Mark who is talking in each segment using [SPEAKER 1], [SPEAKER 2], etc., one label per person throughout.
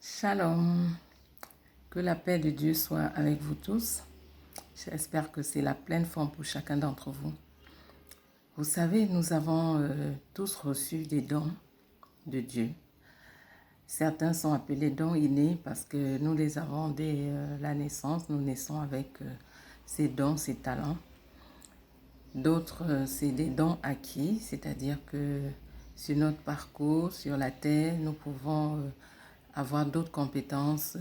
[SPEAKER 1] Shalom, que la paix de Dieu soit avec vous tous. J'espère que c'est la pleine forme pour chacun d'entre vous. Vous savez, nous avons tous reçu des dons de Dieu. Certains sont appelés dons innés parce que nous les avons dès la naissance. Nous naissons avec ces dons, ces talents. D'autres, c'est des dons acquis, c'est-à-dire que sur notre parcours, sur la terre, nous pouvons avoir d'autres compétences,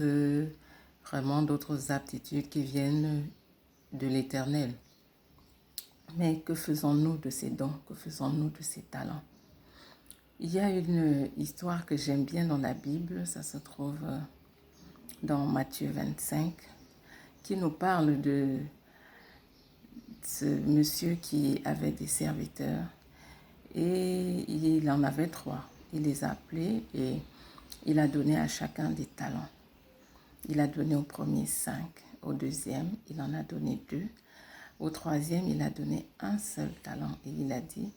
[SPEAKER 1] vraiment d'autres aptitudes qui viennent de l'Éternel. Mais que faisons-nous de ces dons? Que faisons-nous de ces talents? Il y a une histoire que j'aime bien dans la Bible, ça se trouve dans Matthieu 25, qui nous parle de ce monsieur qui avait des serviteurs et il en avait 3. Il les a appelés et il a donné à chacun des talents. Il a donné au premier 5, au deuxième, il en a donné 2, au troisième, il a donné un seul talent et il a dit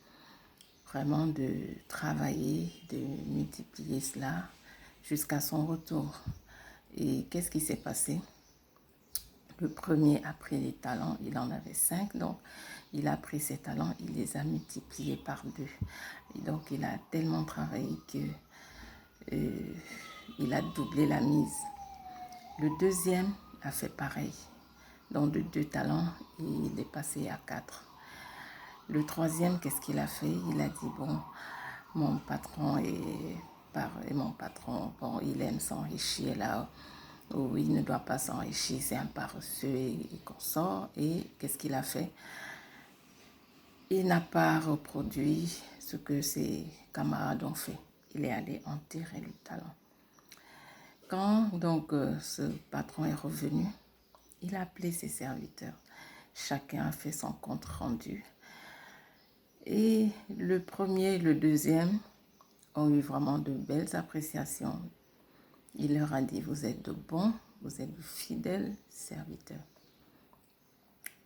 [SPEAKER 1] vraiment de travailler, de multiplier cela jusqu'à son retour. Et qu'est-ce qui s'est passé? Le premier a pris les talents, il en avait 5, donc il a pris ses talents, il les a multipliés par 2. Et donc il a tellement travaillé que il a doublé la mise. Le deuxième a fait pareil. Donc de 2 talents, il est passé à 4. Le troisième, qu'est-ce qu'il a fait? Il a dit, bon, mon patron bon, il aime s'enrichir là où il ne doit pas s'enrichir, c'est un paresseux et consort. Et qu'est-ce qu'il a fait? Il n'a pas reproduit ce que ses camarades ont fait. Il est allé enterrer le talent. Quand donc ce patron est revenu, il a appelé ses serviteurs. Chacun a fait son compte rendu. Et le premier et le deuxième ont eu vraiment de belles appréciations. Il leur a dit, vous êtes de bons, vous êtes de fidèles serviteurs.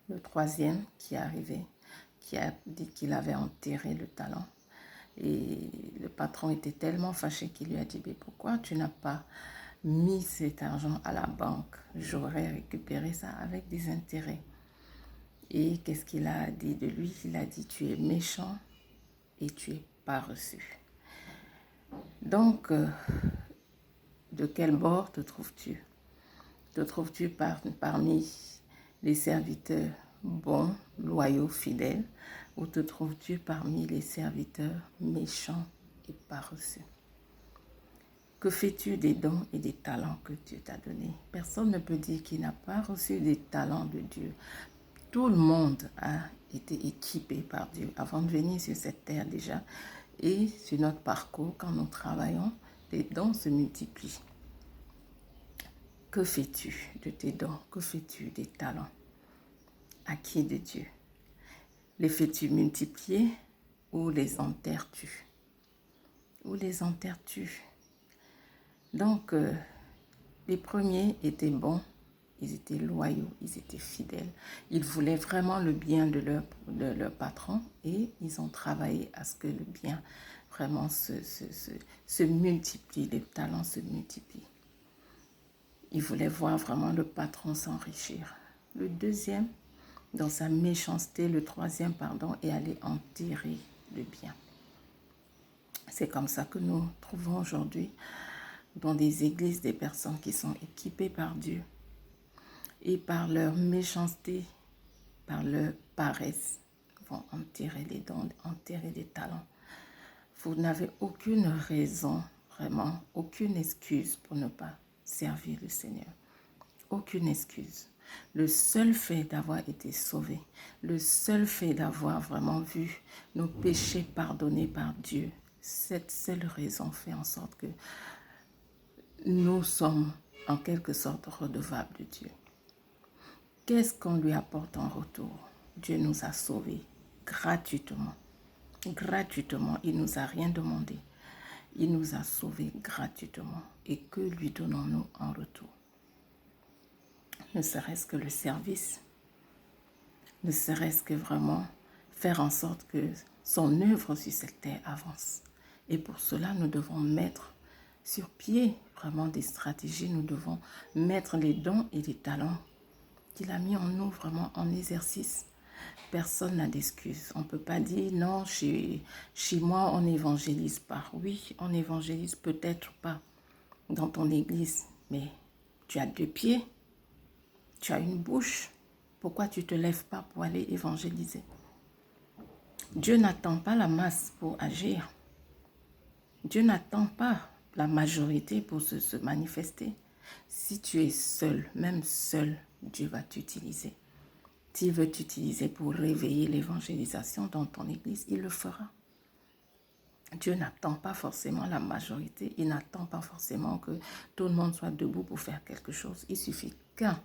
[SPEAKER 1] Le troisième qui est arrivé, qui a dit qu'il avait enterré le talent. Et le patron était tellement fâché qu'il lui a dit, mais pourquoi tu n'as pas mis cet argent à la banque? J'aurais récupéré ça avec des intérêts. Et qu'est-ce qu'il a dit de lui? Il a dit, tu es méchant et tu es paresseux. Donc, de quel bord te trouves-tu? Te trouves-tu parmi les serviteurs bons, loyaux, fidèles, ou te trouves-tu parmi les serviteurs méchants et paresseux? Que fais-tu des dons et des talents que Dieu t'a donnés? Personne ne peut dire qu'il n'a pas reçu des talents de Dieu. Tout le monde a été équipé par Dieu avant de venir sur cette terre déjà. Et sur notre parcours, quand nous travaillons, les dons se multiplient. Que fais-tu de tes dons? Que fais-tu des talents acquis de Dieu? Les fais-tu multiplier ou les enterres-tu? Ou les enterres-tu? Donc, les premiers étaient bons, ils étaient loyaux, ils étaient fidèles. Ils voulaient vraiment le bien de leur patron et ils ont travaillé à ce que le bien vraiment se multiplie, les talents se multiplient. Ils voulaient voir vraiment le patron s'enrichir. Le deuxième, dans sa méchanceté, le troisième, est allé enterrer le bien. C'est comme ça que nous trouvons aujourd'hui dans des églises des personnes qui sont équipées par Dieu et par leur méchanceté, par leur paresse, vont enterrer les dons, enterrer les talents. Vous n'avez aucune raison, vraiment, aucune excuse pour ne pas servir le Seigneur. Aucune excuse. Le seul fait d'avoir été sauvé, le seul fait d'avoir vraiment vu nos péchés pardonnés par Dieu, cette seule raison fait en sorte que nous sommes en quelque sorte redevables de Dieu. Qu'est-ce qu'on lui apporte en retour? Dieu nous a sauvés gratuitement. Gratuitement, il ne nous a rien demandé. Il nous a sauvés gratuitement. Et que lui donnons-nous en retour? Ne serait-ce que le service, ne serait-ce que vraiment faire en sorte que son œuvre sur cette terre avance. Et pour cela, nous devons mettre sur pied vraiment des stratégies. Nous devons mettre les dons et les talents qu'il a mis en nous vraiment en exercice. Personne n'a d'excuse. On ne peut pas dire non, chez moi on n'évangélise pas. Oui, on évangélise peut-être pas dans ton église, mais tu as 2 pieds, tu as une bouche. Pourquoi tu ne te lèves pas pour aller évangéliser? Dieu n'attend pas la masse pour agir. Dieu n'attend pas la majorité pour se manifester. Si tu es seul, même seul, Dieu va t'utiliser. S'il veut t'utiliser pour réveiller l'évangélisation dans ton église, il le fera. Dieu n'attend pas forcément la majorité. Il n'attend pas forcément que tout le monde soit debout pour faire quelque chose. Il suffit qu'un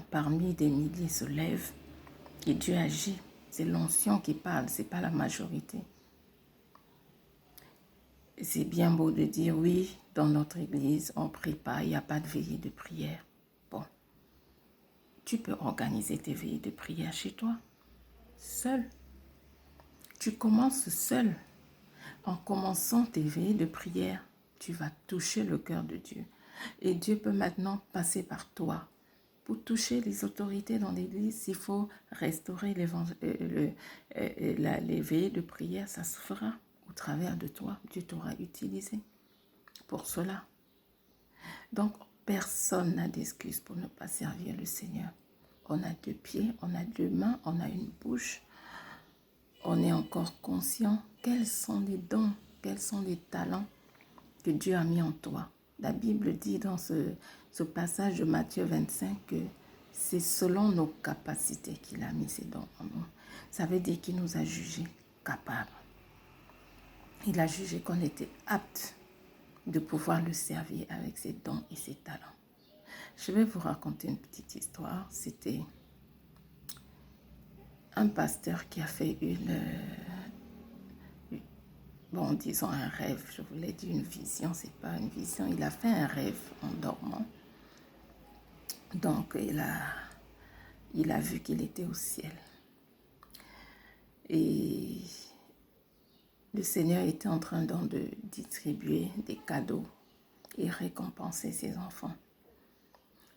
[SPEAKER 1] parmi des milliers se lève et Dieu agit. C'est l'onction qui parle, ce n'est pas la majorité. C'est bien beau de dire oui, dans notre église, on ne prie pas, il n'y a pas de veillée de prière. Bon, tu peux organiser tes veillées de prière chez toi, seul. Tu commences seul. En commençant tes veillées de prière, tu vas toucher le cœur de Dieu. Et Dieu peut maintenant passer par toi pour toucher les autorités dans l'église. S'il faut restaurer les veillées de prière, ça se fera au travers de toi. Dieu t'aura utilisé pour cela. Donc, personne n'a d'excuse pour ne pas servir le Seigneur. On a 2 pieds, on a 2 mains, on a une bouche. On est encore conscient quels sont les dons, quels sont les talents que Dieu a mis en toi. La Bible dit dans ce passage de Matthieu 25 que c'est selon nos capacités qu'il a mis ces dons en nous. Ça veut dire qu'il nous a jugés capables. Il a jugé qu'on était apte de pouvoir le servir avec ses dons et ses talents. Je vais vous raconter une petite histoire. C'était un pasteur qui a fait disons un rêve. Je vous l'ai dit, une vision, c'est pas une vision. Il a fait un rêve en dormant. Donc, il a vu qu'il était au ciel. Et le Seigneur était en train donc de distribuer des cadeaux et récompenser ses enfants.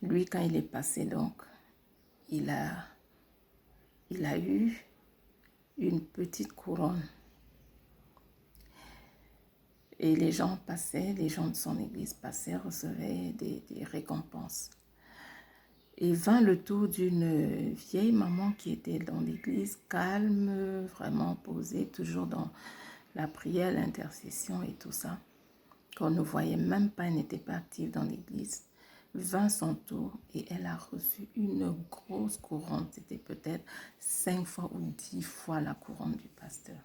[SPEAKER 1] Lui, quand il est passé, donc, il a eu une petite couronne. Et les gens de son église passaient, recevaient des récompenses. Et vint le tour d'une vieille maman qui était dans l'église, calme, vraiment posée, toujours dans la prière, l'intercession et tout ça. Qu'on ne voyait même pas, elle n'était pas active dans l'église. Vint son tour et elle a reçu une grosse couronne. C'était peut-être 5 fois ou 10 fois la couronne du pasteur.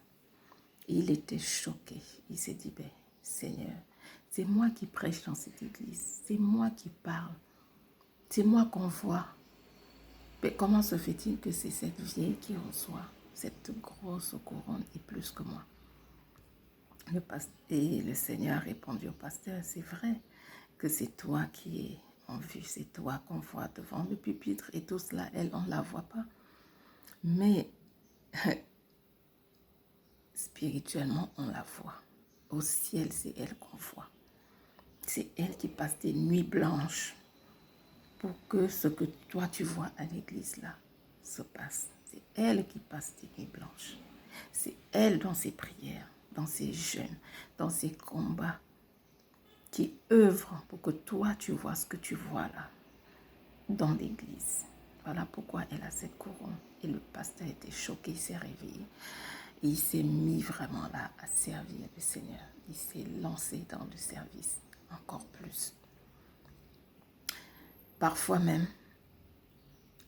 [SPEAKER 1] Et il était choqué. Il s'est dit, Seigneur, c'est moi qui prêche dans cette église. C'est moi qui parle. C'est moi qu'on voit. Mais comment se fait-il que c'est cette vieille qui reçoit cette grosse couronne et plus que moi? Et le Seigneur a répondu au pasteur, c'est vrai que c'est toi qui es en vue, c'est toi qu'on voit devant le pupitre et tout cela, elle, on ne la voit pas. Mais spirituellement, on la voit. Au ciel, c'est elle qu'on voit. C'est elle qui passe des nuits blanches pour que ce que toi tu vois à l'église là se passe. C'est elle qui passe des nuits blanches. C'est elle dans ses prières, dans ses jeûnes, dans ses combats, qui œuvre pour que toi tu vois ce que tu vois là dans l'église. Voilà pourquoi elle a cette couronne. Et le pasteur était choqué, il s'est réveillé. Et il s'est mis vraiment là à servir le Seigneur. Il s'est lancé dans le service encore plus. Parfois même,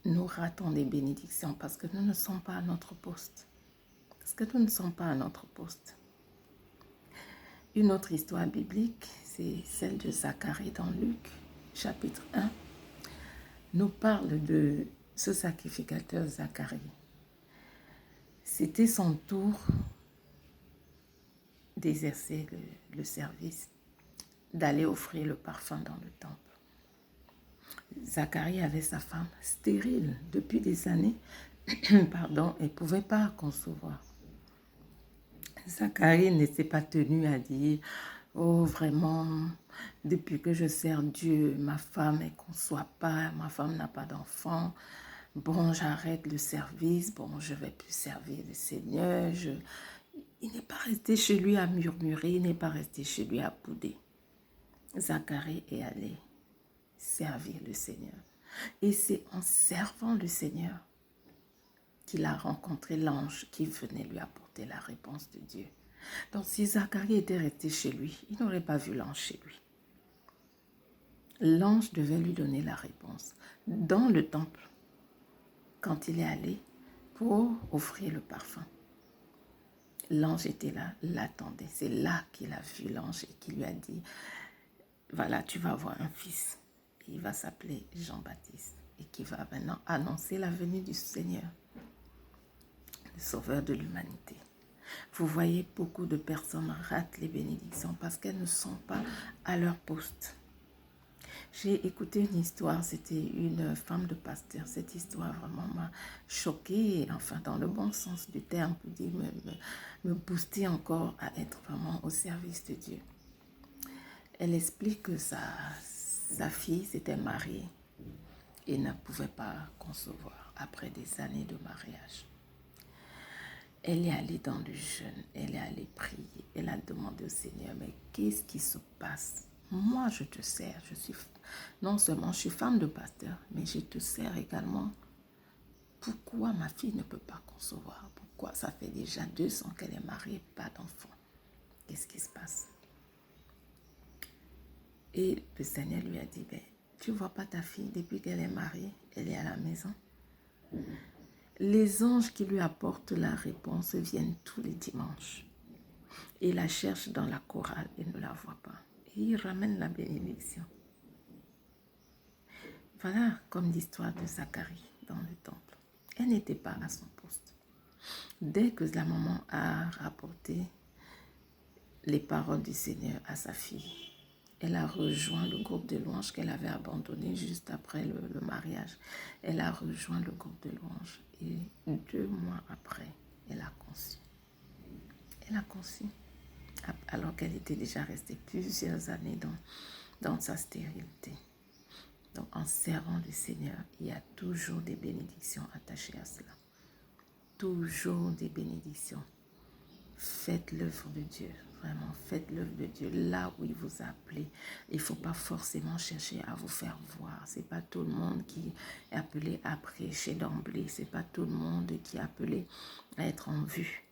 [SPEAKER 1] nous ratons des bénédictions parce que nous ne sommes pas à notre poste. Parce que nous ne sommes pas à notre poste. Une autre histoire biblique, c'est celle de Zacharie dans Luc, chapitre 1, nous parle de ce sacrificateur Zacharie. C'était son tour d'exercer le service, d'aller offrir le parfum dans le temple. Zacharie avait sa femme stérile depuis des années, elle ne pouvait pas concevoir. Zacharie n'était pas tenu à dire Oh, vraiment, depuis que je sers Dieu, ma femme ne conçoit pas, ma femme n'a pas d'enfant. Bon, j'arrête le service, bon, je ne vais plus servir le Seigneur. Il n'est pas resté chez lui à murmurer, il n'est pas resté chez lui à bouder. Zacharie est allé servir le Seigneur. Et c'est en servant le Seigneur qu'il a rencontré l'ange qui venait lui apporter la réponse de Dieu. Donc si Zacharie était resté chez lui, il n'aurait pas vu l'ange chez lui. L'ange devait lui donner la réponse dans le temple quand il est allé pour offrir le parfum. L'ange était là, l'attendait. C'est là qu'il a vu l'ange et qui lui a dit, voilà, tu vas avoir un fils. Il va s'appeler Jean-Baptiste et qui va maintenant annoncer la venue du Seigneur, le sauveur de l'humanité. Vous voyez, beaucoup de personnes ratent les bénédictions parce qu'elles ne sont pas à leur poste. J'ai écouté une histoire, c'était une femme de pasteur. Cette histoire vraiment m'a choquée, enfin dans le bon sens du terme, pour dire, me booster encore à être vraiment au service de Dieu. Elle explique que sa fille s'était mariée et ne pouvait pas concevoir après des années de mariage. Elle est allée dans le jeûne, elle est allée prier, elle a demandé au Seigneur, mais qu'est-ce qui se passe? Moi, je te sers, non seulement je suis femme de pasteur, mais je te sers également. Pourquoi ma fille ne peut pas concevoir? Pourquoi ça fait déjà 2 ans qu'elle est mariée, pas d'enfant? Qu'est-ce qui se passe? Et le Seigneur lui a dit, ben, tu ne vois pas ta fille depuis qu'elle est mariée, elle est à la maison. Les anges qui lui apportent la réponse viennent tous les dimanches. Il la cherche dans la chorale et ne la voit pas. Et il ramène la bénédiction. Voilà comme l'histoire de Zacharie dans le temple. Elle n'était pas à son poste. Dès que la maman a rapporté les paroles du Seigneur à sa fille, elle a rejoint le groupe de louanges qu'elle avait abandonné juste après le mariage. Elle a rejoint le groupe de louanges et 2 mois après, elle a conçu. Elle a conçu alors qu'elle était déjà restée plusieurs années dans sa stérilité. Donc en servant le Seigneur, il y a toujours des bénédictions attachées à cela. Toujours des bénédictions. Faites l'œuvre de Dieu, vraiment, faites l'œuvre de Dieu là où il vous a appelé. Il ne faut pas forcément chercher à vous faire voir. Ce n'est pas tout le monde qui est appelé à prêcher d'emblée. Ce n'est pas tout le monde qui est appelé à être en vue.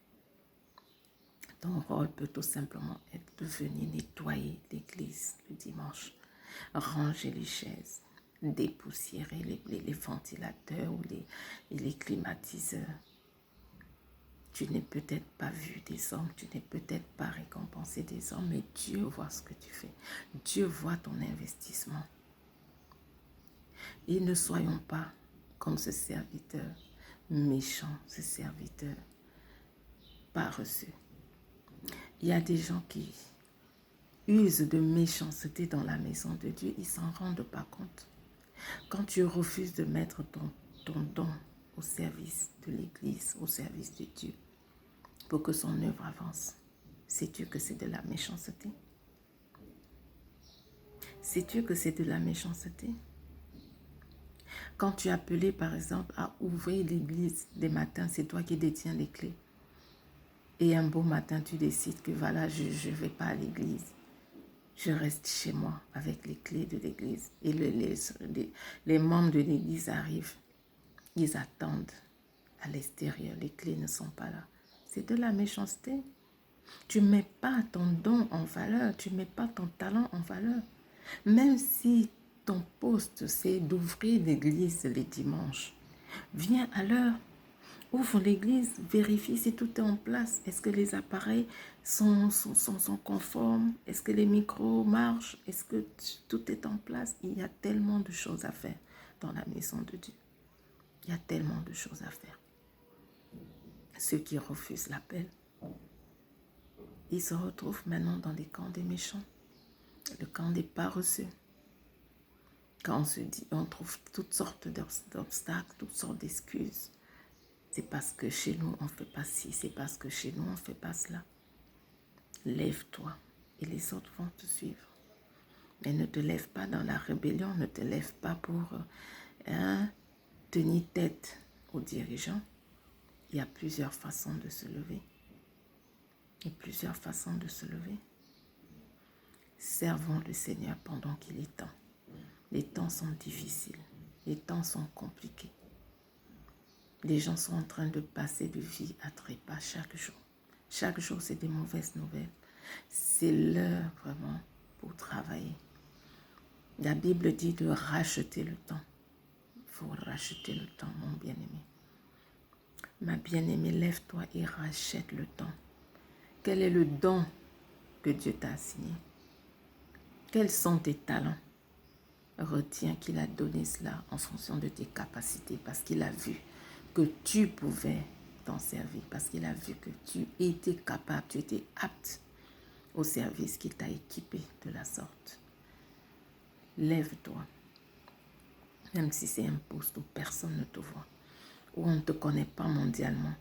[SPEAKER 1] Ton rôle peut tout simplement être de venir nettoyer l'église le dimanche, ranger les chaises, dépoussiérer les ventilateurs ou les climatiseurs. Tu n'es peut-être pas vu des hommes, tu n'es peut-être pas récompensé des hommes, mais Dieu voit ce que tu fais. Dieu voit ton investissement. Et ne soyons pas comme ce serviteur méchant, ce serviteur paresseux. Il y a des gens qui usent de méchanceté dans la maison de Dieu, ils ne s'en rendent pas compte. Quand tu refuses de mettre ton don au service de l'Église, au service de Dieu, pour que son œuvre avance, sais-tu que c'est de la méchanceté? Sais-tu que c'est de la méchanceté? Quand tu es appelé, par exemple, à ouvrir l'église des matins, c'est toi qui détiens les clés. Et un beau matin, tu décides que voilà, je ne vais pas à l'église. Je reste chez moi avec les clés de l'église. Et les membres de l'église arrivent. Ils attendent à l'extérieur. Les clés ne sont pas là. C'est de la méchanceté. Tu ne mets pas ton don en valeur. Tu ne mets pas ton talent en valeur. Même si ton poste, c'est d'ouvrir l'église les dimanches, viens à l'heure. Ouvre l'église, vérifie si tout est en place. Est-ce que les appareils sont conformes? Est-ce que les micros marchent? Est-ce que tout est en place? Il y a tellement de choses à faire dans la maison de Dieu. Il y a tellement de choses à faire. Ceux qui refusent l'appel, ils se retrouvent maintenant dans les camps des méchants, le camp des paresseux. Quand on se dit, on trouve toutes sortes d'obstacles, toutes sortes d'excuses. C'est parce que chez nous, on ne fait pas ci, c'est parce que chez nous, on ne fait pas cela. Lève-toi, et les autres vont te suivre. Mais ne te lève pas dans la rébellion, ne te lève pas pour tenir tête aux dirigeants. Il y a plusieurs façons de se lever. Il y a plusieurs façons de se lever. Servons le Seigneur pendant qu'il est temps. Les temps sont difficiles. Les temps sont compliqués. Les gens sont en train de passer de vie à trépas chaque jour. Chaque jour, c'est des mauvaises nouvelles. C'est l'heure vraiment pour travailler. La Bible dit de racheter le temps. Il faut racheter le temps, mon bien-aimé. Ma bien-aimée, lève-toi et rachète le temps. Quel est le don que Dieu t'a assigné? Quels sont tes talents? Retiens qu'il a donné cela en fonction de tes capacités parce qu'il a vu que tu pouvais t'en servir, parce qu'il a vu que tu étais capable, tu étais apte au service qu'il t'a équipé de la sorte. Lève-toi, même si c'est un poste où personne ne te voit, où on ne te connaît pas mondialement,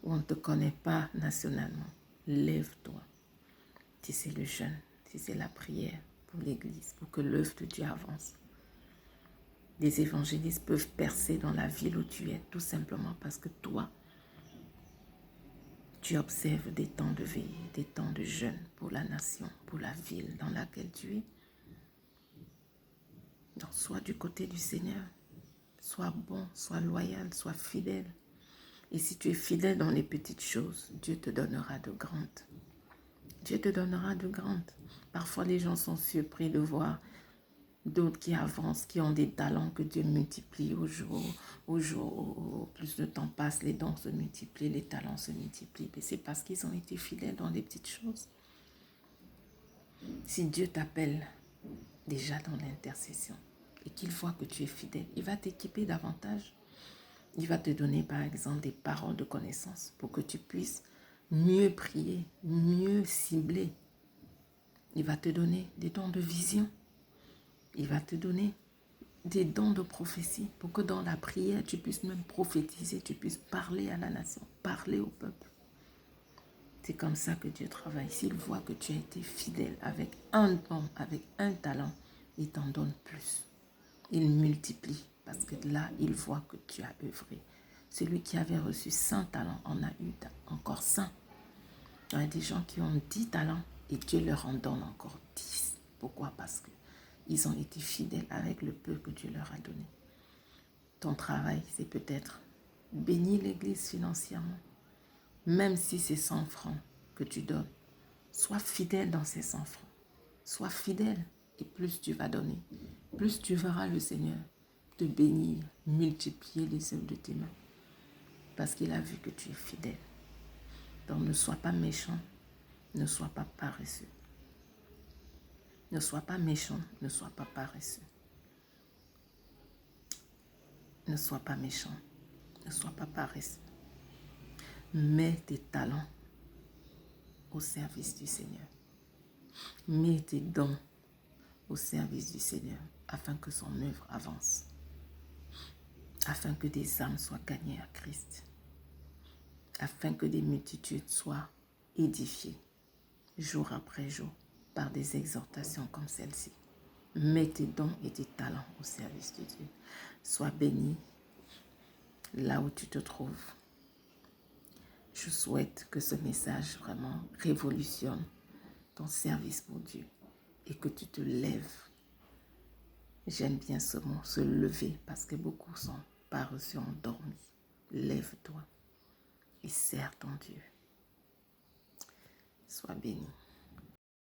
[SPEAKER 1] où on ne te connaît pas nationalement. Lève-toi. Si c'est le jeûne, si c'est la prière pour l'Église, pour que l'œuvre de Dieu avance. Les évangélistes peuvent percer dans la ville où tu es, tout simplement parce que toi, tu observes des temps de veille, des temps de jeûne pour la nation, pour la ville dans laquelle tu es. Donc, sois du côté du Seigneur. Sois bon, sois loyal, sois fidèle. Et si tu es fidèle dans les petites choses, Dieu te donnera de grandes. Dieu te donnera de grandes. Parfois, les gens sont surpris de voir d'autres qui avancent, qui ont des talents que Dieu multiplie au jour. Au plus le temps passe, les dons se multiplient, les talents se multiplient. Et c'est parce qu'ils ont été fidèles dans les petites choses. Si Dieu t'appelle déjà dans l'intercession et qu'il voit que tu es fidèle, il va t'équiper davantage. Il va te donner par exemple des paroles de connaissance pour que tu puisses mieux prier, mieux cibler. Il va te donner des dons de vision. Il va te donner des dons de prophétie pour que dans la prière, tu puisses même prophétiser, tu puisses parler à la nation, parler au peuple. C'est comme ça que Dieu travaille. S'il voit que tu as été fidèle avec un don, avec un talent, il t'en donne plus. Il multiplie parce que là, il voit que tu as œuvré. Celui qui avait reçu 100 talents en a eu encore 100. Il y a des gens qui ont 10 talents et Dieu leur en donne encore 10. Pourquoi? Parce qu'ils ont été fidèles avec le peu que Dieu leur a donné. Ton travail, c'est peut-être bénir l'Église financièrement. Même si c'est 100 francs que tu donnes, sois fidèle dans ces 100 francs. Sois fidèle et plus tu vas donner, plus tu verras le Seigneur te bénir, multiplier les œuvres de tes mains. Parce qu'il a vu que tu es fidèle. Donc ne sois pas méchant, ne sois pas paresseux. Ne sois pas méchant, ne sois pas paresseux. Ne sois pas méchant, ne sois pas paresseux. Mets tes talents au service du Seigneur. Mets tes dons au service du Seigneur afin que son œuvre avance. Afin que des âmes soient gagnées à Christ. Afin que des multitudes soient édifiées jour après jour par des exhortations comme celle-ci. Mets tes dons et tes talents au service de Dieu. Sois béni là où tu te trouves. Je souhaite que ce message vraiment révolutionne ton service pour Dieu et que tu te lèves. J'aime bien ce mot, se lever, parce que beaucoup sont paresseux, endormis. Lève-toi et sers ton Dieu. Sois béni.